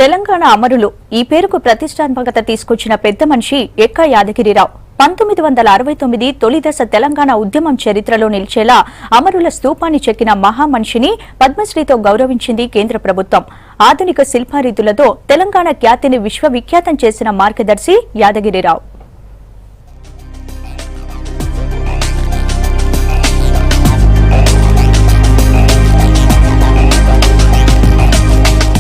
తెలంగాణ అమరులు ఈ పేరుకు ప్రతిష్టాత్మకత తీసుకొచ్చిన పెద్ద మనిషి ఎక్క యాదగిరిరావు 1969 తొలిదశ తెలంగాణ ఉద్యమం చరిత్రలో నిలిచేలా అమరుల స్తూపాన్ని చెక్కిన మహామనిషిని పద్మశ్రీతో గౌరవించింది కేంద్ర ప్రభుత్వం. ఆధునిక శిల్పారీతులతో తెలంగాణ ఖ్యాతిని విశ్వవిఖ్యాతం చేసిన మార్గదర్శి యాదగిరిరావు.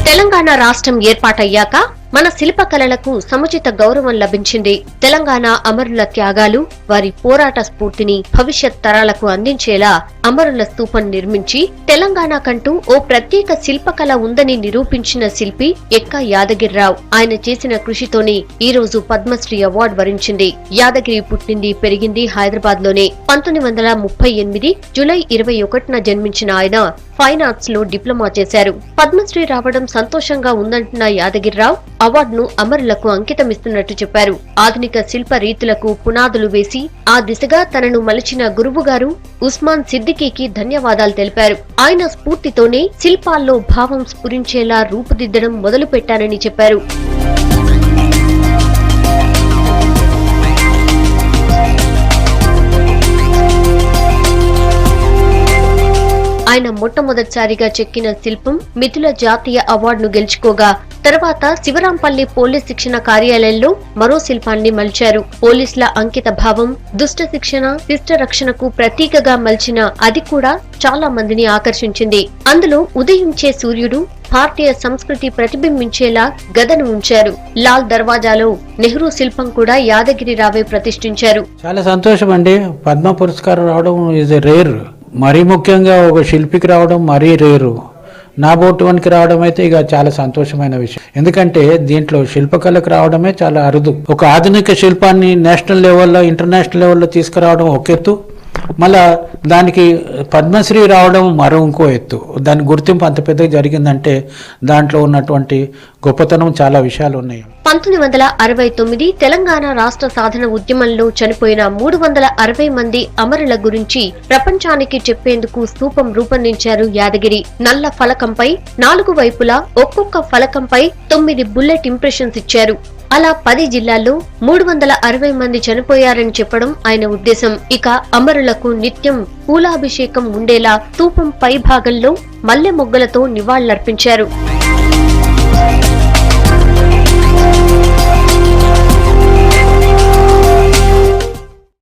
తెలంగాణ రాష్ట్రం ఏర్పాటయ్యాక మన శిల్పకళలకు సముచిత గౌరవం లభించింది. తెలంగాణ అమరుల త్యాగాలు, వారి పోరాట స్ఫూర్తిని భవిష్యత్ తరాలకు అందించేలా అమరుల స్తూపం నిర్మించి తెలంగాణ కంటూ ఓ ప్రత్యేక శిల్పకళ ఉందని నిరూపించిన శిల్పి ఎక్క యాదగిరిరావు. ఆయన చేసిన కృషితోనే ఈ రోజు పద్మశ్రీ అవార్డు వరించింది. యాదగిరి పుట్టింది పెరిగింది హైదరాబాద్ లోనే. 1938 జూలై 21న జన్మించిన ఆయన ఫైన్ ఆర్ట్స్ లో డిప్లొమా చేశారు. పద్మశ్రీ రావడం సంతోషంగా ఉందంటున్న యాదగిరిరావు అవార్డును అమరులకు అంకితమిస్తున్నట్టు చెప్పారు. ఆధునిక శిల్ప రీతులకు పునాదులు వేసి ఆ దిశగా తనను మలిచిన గురువుగారు ఉస్మాన్ సిద్దికీకి ధన్యవాదాలు తెలిపారు. ఆయన స్ఫూర్తితోనే శిల్పాల్లో భావం స్ఫురించేలా రూపుదిద్దడం మొదలు పెట్టానని చెప్పారు. ఆయన మొట్టమొదటిసారిగా చెక్కిన శిల్పం మిథుల జాతీయ అవార్డును గెలుచుకోగా తర్వాత శివరాంపల్లి పోలీస్ శిక్షణ కార్యాలయంలో మరో శిల్పాన్ని మలిచారు. పోలీసుల అంకిత భావం, దుష్ట శిక్షణ, శిష్ట రక్షణకు ప్రతీకగా మలిచిన అది కూడా చాలా మందిని ఆకర్షించింది. అందులో ఉదయించే సూర్యుడు, భారతీయ సంస్కృతి ప్రతిబింబించేలా గదను ఉంచారు. లాల్ దర్వాజాలో నెహ్రూ శిల్పం కూడా యాదగిరిరావే ప్రతిష్ఠించారు. చాలా సంతోషం అండి. పద్మ పురస్కారం రావడం ఈజ్ రేర్. మరీ ముఖ్యంగా ఒక శిల్పికి రావడం మరీ రేరు. నా బోటువనికి రావడం అయితే ఇక చాలా సంతోషమైన విషయం. ఎందుకంటే దీంట్లో శిల్పకళకు రావడమే చాలా అరుదు. ఒక ఆధునిక శిల్పాన్ని నేషనల్ లెవెల్లో, ఇంటర్నేషనల్ లెవెల్లో తీసుకురావడం ఒక ఎత్తు, మళ్ళా దానికి పద్మశ్రీ రావడం మరో ఇంకో ఎత్తు. దాని గుర్తింపు అంత పెద్దగా జరిగిందంటే దాంట్లో ఉన్నటువంటి గొప్పతనం చాలా విషయాలు ఉన్నాయి. 1969 తెలంగాణ రాష్ట్ర సాధన ఉద్యమంలో చనిపోయిన 360 మంది అమరుల గురించి ప్రపంచానికి చెప్పేందుకు స్తూపం రూపొందించారు యాదగిరి. నల్ల ఫలకంపై 4 వైపులా ఒక్కొక్క ఫలకంపై 9 బుల్లెట్ ఇంప్రెషన్స్ ఇచ్చారు. అలా 10 జిల్లాల్లో 360 మంది చనిపోయారని చెప్పడం ఆయన ఉద్దేశం. ఇక అమరులకు నిత్యం పూలాభిషేకం ఉండేలా స్తూపం పై భాగంలో మల్లె మొగ్గలతో నివాళులర్పించారు.